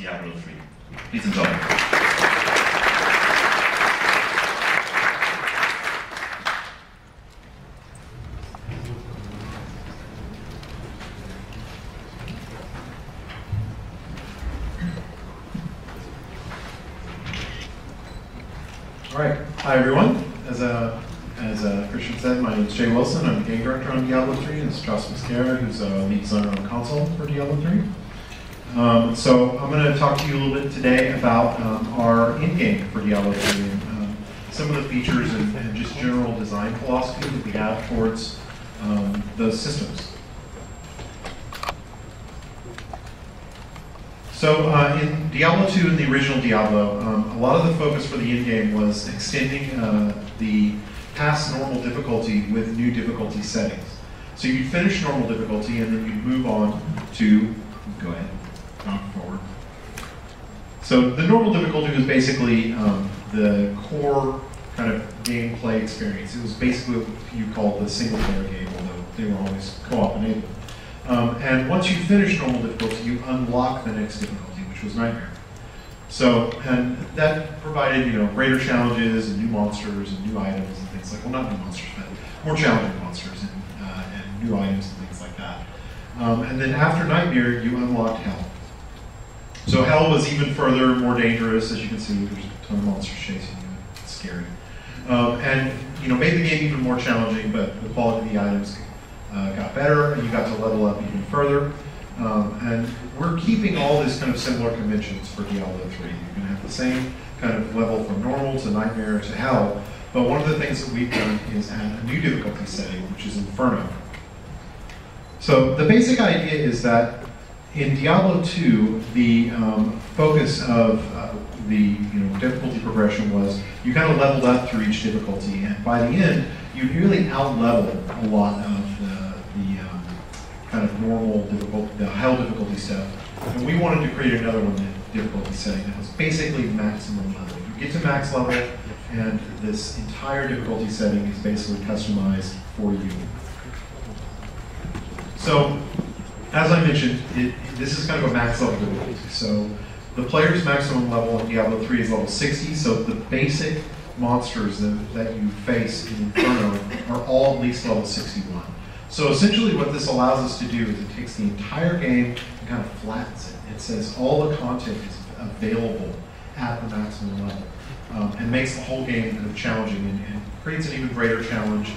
Diablo 3. Please enjoy. All right, hi everyone. As Christian said, my name is Jay Wilson. I'm the game director on Diablo 3, and this is Josh Mascara, who's a lead designer on console for Diablo 3. So I'm going to talk to you a little bit today about our in-game for Diablo 3 and some of the features and just general design philosophy that we have towards those systems. So in Diablo 2 and the original Diablo, a lot of the focus for the in-game was extending the past normal difficulty with new difficulty settings. So you'd finish normal difficulty and then you'd move on to, go ahead, forward. So the normal difficulty was basically the core kind of gameplay experience. It was basically what you called the single player game, although they were always co-op enabled. And once you finish normal difficulty, you unlock the next difficulty, which was Nightmare. So, and that provided, greater challenges and new monsters and new items and things like, well, not new monsters, but more challenging monsters and new items and things like that. And then after Nightmare, you unlocked Hell. So Hell was even further, more dangerous, as you can see. There's a ton of monsters chasing you. It's scary. And made the game even more challenging, but the quality of the items got better, and you got to level up even further. And we're keeping all this kind of similar conventions for Diablo 3. You're going to have the same kind of level from normal to Nightmare to Hell, but one of the things that we've done is add a new difficulty setting, which is Inferno. So the basic idea is that in Diablo 2, the focus of the difficulty progression was you kind of leveled up through each difficulty, and by the end, you really out-leveled a lot of the kind of normal difficulty, the Hell difficulty stuff. And we wanted to create another one, the difficulty setting, that was basically maximum level. You get to max level, and this entire difficulty setting is basically customized for you. So, as I mentioned, this is kind of a max level difficulty. So, the player's maximum level in Diablo 3 is level 60, so the basic monsters that you face in Inferno are all at least level 61. So essentially what this allows us to do is it takes the entire game and kind of flattens it. It says all the content is available at the maximum level and makes the whole game kind of challenging and creates an even greater challenge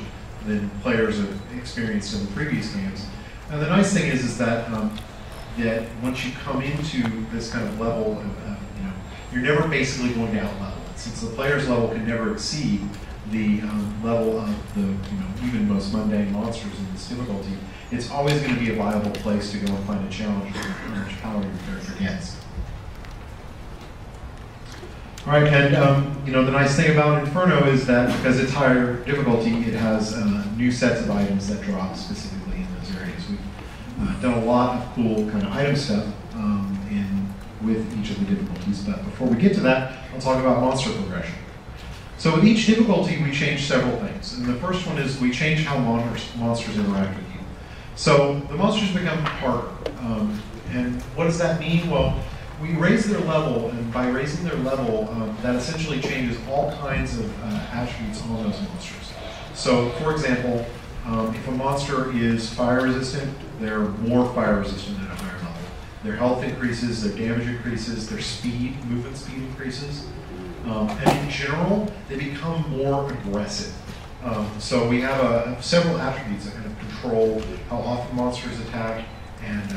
than players have experienced in the previous games. And the nice thing is that that once you come into this kind of level, you're never basically going to out-level it. Since the player's level can never exceed the level of the even most mundane monsters in this difficulty, it's always going to be a viable place to go and find a challenge for how much power your character gets. All right, and the nice thing about Inferno is that because it's higher difficulty, it has new sets of items that drop specifically in those areas. We've done a lot of cool kind of item stuff with each of the difficulties, but before we get to that, I'll talk about monster progression. So with each difficulty, we change several things. And the first one is we change how monsters interact with you. So the monsters become harder. And what does that mean? Well, we raise their level, and by raising their level, that essentially changes all kinds of attributes on those monsters. So for example, if a monster is fire resistant, they're more fire resistant at a higher level. Their health increases, their damage increases, their speed, movement speed increases. And in general, they become more aggressive. So we have several attributes that kind of control how often monsters attack and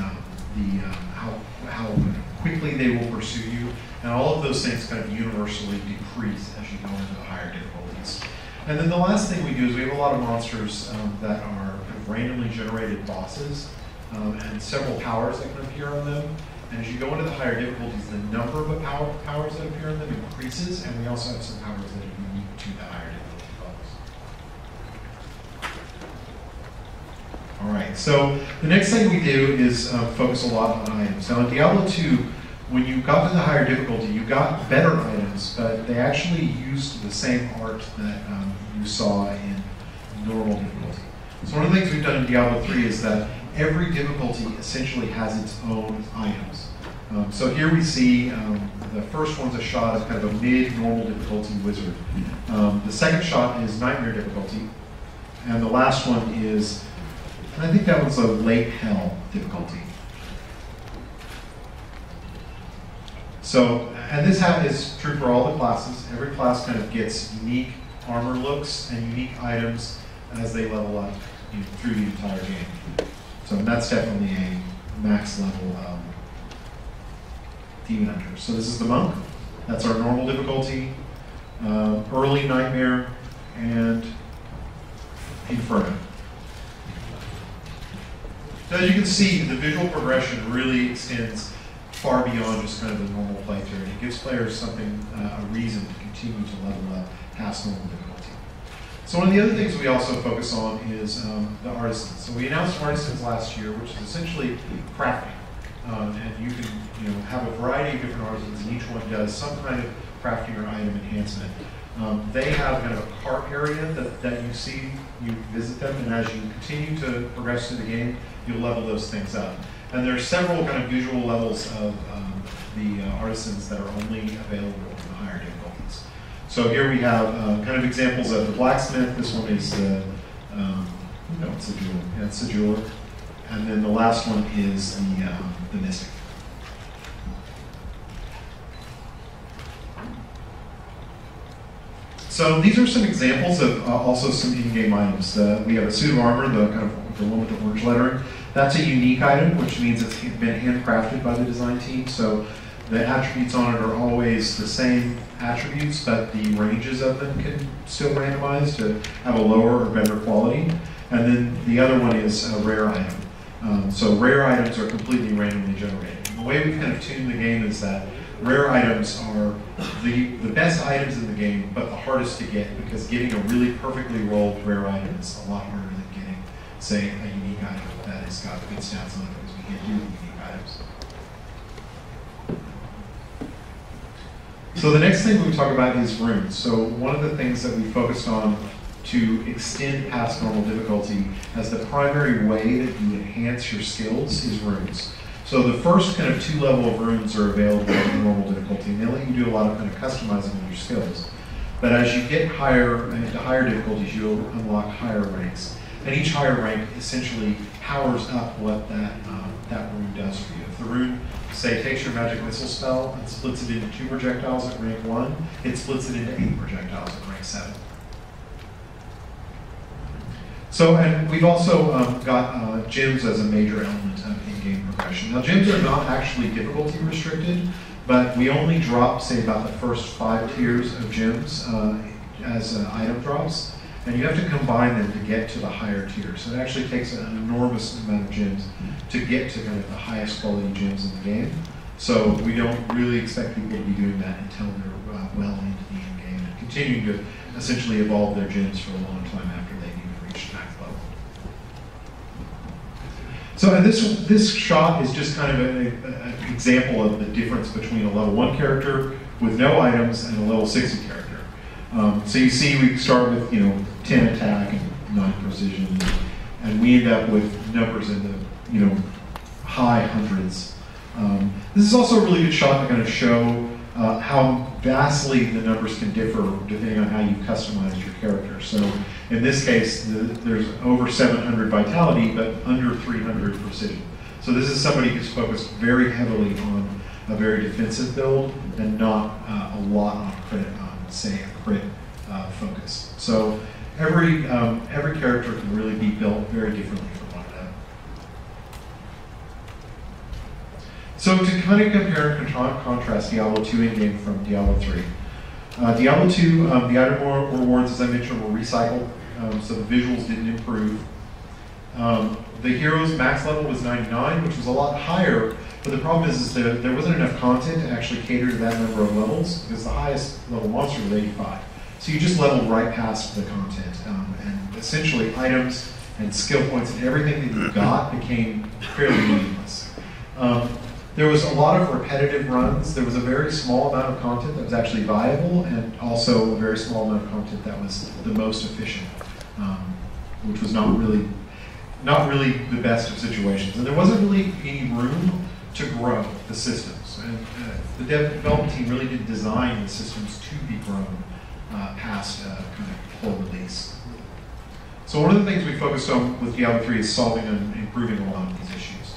how quickly they will pursue you. And all of those things kind of universally decrease as you go into the higher difficulties. And then the last thing we do is we have a lot of monsters that are kind of randomly generated bosses and several powers that can appear on them. And as you go into the higher difficulties, the number of powers that appear in them increases, and we also have some powers that are unique to the higher difficulty levels. All right, so the next thing we do is focus a lot on items. Now in Diablo 2, when you got to the higher difficulty, you got better items, but they actually used the same art that you saw in normal difficulty. So one of the things we've done in Diablo 3 is that every difficulty essentially has its own items. So here we see the first one's a shot of kind of a mid-normal difficulty wizard. The second shot is nightmare difficulty. And the last one is, I think that was a late hell difficulty. So, and this is true for all the classes. Every class kind of gets unique armor looks and unique items as they level up through the entire game. So that's definitely a max level Demon Hunter. So this is the Monk. That's our normal difficulty, early Nightmare, and Inferno. So as you can see, the visual progression really extends far beyond just kind of the normal playthrough. It gives players something, a reason to continue to level up past normal difficulty. So one of the other things we also focus on is the artisans. So we announced artisans last year, which is essentially crafting. And you can have a variety of different artisans, and each one does some kind of crafting or item enhancement. They have kind of a cart area that you see, you visit them, and as you continue to progress through the game, you'll level those things up. And there are several kind of visual levels of the artisans that are only available in the higher difficulties. So here we have kind of examples of the blacksmith. This one is the, no, it's a jeweler. Yeah, it's a jeweler. And then the last one is the mystic. So these are some examples of also some in-game items. We have a suit of armor, the one with the orange lettering. That's a unique item, which means it's been handcrafted by the design team. So the attributes on it are always the same attributes, but the ranges of them can still randomize to have a lower or better quality. And then the other one is a rare item. So rare items are completely randomly generated. The way we've kind of tuned the game is that rare items are the best items in the game, but the hardest to get, because getting a really perfectly rolled rare item is a lot harder than getting, say, a unique item that has got good stats on it, because we can't do unique items. So the next thing we talk about is runes. So one of the things that we focused on to extend past normal difficulty as the primary way that you enhance your skills is runes. So the first kind of 2 level of runes are available in normal difficulty, and they let you do a lot of kind of customizing of your skills. But as you get higher into higher difficulties, you'll unlock higher ranks. And each higher rank essentially powers up what that rune does for you. If the rune, say, takes your magic missile spell and splits it into 2 projectiles at rank 1, it splits it into 8 projectiles at rank 7. So, and we've also got gems as a major element of in-game progression. Now, gems are not actually difficulty restricted, but we only drop, say, about the first 5 tiers of gems as item drops, and you have to combine them to get to the higher tiers. So it actually takes an enormous amount of gems to get to kind of the highest quality gems in the game. So we don't really expect people to be doing that until they're well into the end game and continuing to essentially evolve their gems for a long time after they've even reached max level. So and this shot is just kind of an example of the difference between a level 1 character with no items and a level 60 character. So you see we start with 10 attack and 9 precision, and we end up with numbers in the high hundreds. This is also a really good shot to kind of show how vastly the numbers can differ depending on how you customize your character. So in this case, there's over 700 vitality, but under 300 precision. So this is somebody who's focused very heavily on a very defensive build and not a lot on crit, say a crit focus. So every character can really be built very differently from one another. So to kind of compare and contrast Diablo 2 in-game from Diablo 3. Diablo 2, the item rewards, as I mentioned, were recycled, so the visuals didn't improve. The hero's max level was 99, which was a lot higher, but the problem is that there wasn't enough content to actually cater to that number of levels, because the highest level monster was 85. So you just leveled right past the content, and essentially items and skill points and everything that you got became fairly meaningless. There was a lot of repetitive runs. There was a very small amount of content that was actually viable, and also a very small amount of content that was the most efficient, which was not really the best of situations. And there wasn't really any room to grow the systems. And the development team really did design the systems to be grown past kind of full release. So one of the things we focused on with Diablo 3 is solving and improving a lot of these issues.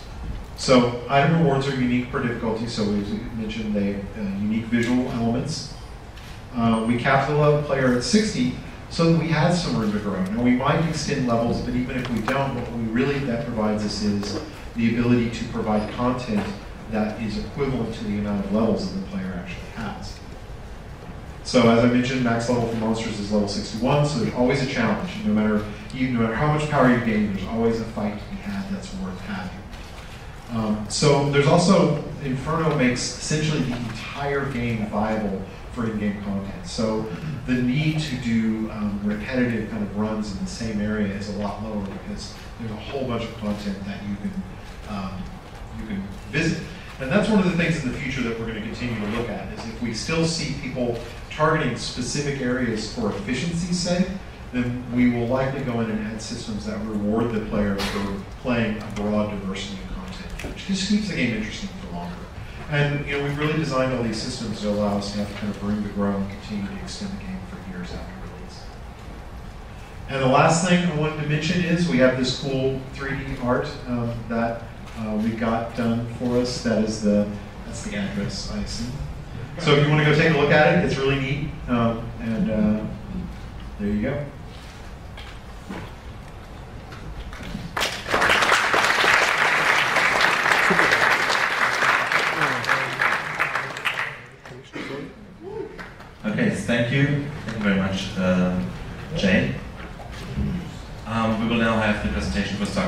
So item rewards are unique per difficulty, so as we mentioned, they have unique visual elements. We capped the level player at 60 so that we had some room to grow. Now we might extend levels, but even if we don't, that provides us is the ability to provide content that is equivalent to the amount of levels that the player actually has. So as I mentioned, max level for monsters is level 61, so there's always a challenge. No matter how much power you gain, there's always a fight to be had that's worth having. So there's also, Inferno makes essentially the entire game viable for in-game content. So the need to do repetitive kind of runs in the same area is a lot lower because there's a whole bunch of content that you can visit. And that's one of the things in the future that we're going to continue to look at, is if we still see people targeting specific areas for efficiency's sake, then we will likely go in and add systems that reward the player for playing a broad diversity of content, which just keeps the game interesting for longer. And we've really designed all these systems to allow us to have kind of room to grow and continue to extend the game for years after release. And the last thing I wanted to mention is we have this cool 3D art that we got done for us. That's the address, I assume. So if you want to go take a look at it, it's really neat. There you go. Okay, thank you. Thank you very much, Jane. We will now have the presentation for Star